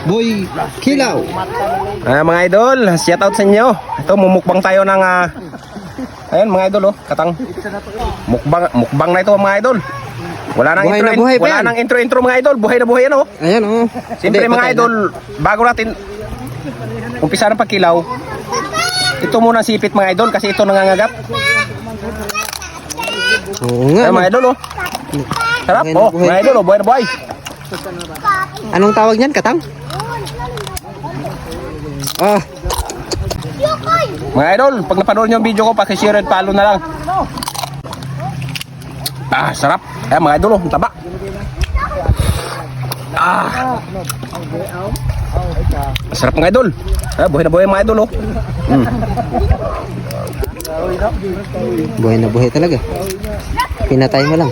Boy Kilaw. Mga idol, shout out sa inyo. Ito, mumukbang tayo ng ayun mga idol, oh, katang mukbang na ito mga idol. Wala nang Buhay intro, na buhay pa wala yan. nang intro mga idol. Buhay na buhay yan, oh. Ayan, oh. Siyempre Hindi, mga patay na. idol, bago natin umpisa ng pagkilaw, ito muna sipit mga idol kasi ito nangangagat. Oo nga. Ay, mga idol, oh. Sarap, Buhay na oh, buhay. mga idol, oh, buhay na buhay. Anong tawag niyan, katang? Ah, Mga idol, pag napanood nyo yung video ko, pakishare at follow na lang. Sarap. Ayan mga idol, oh, ang taba. Sarap mga idol. Buhay na buhay mga idol, oh. buhay na buhay talaga. Pinatay mo lang.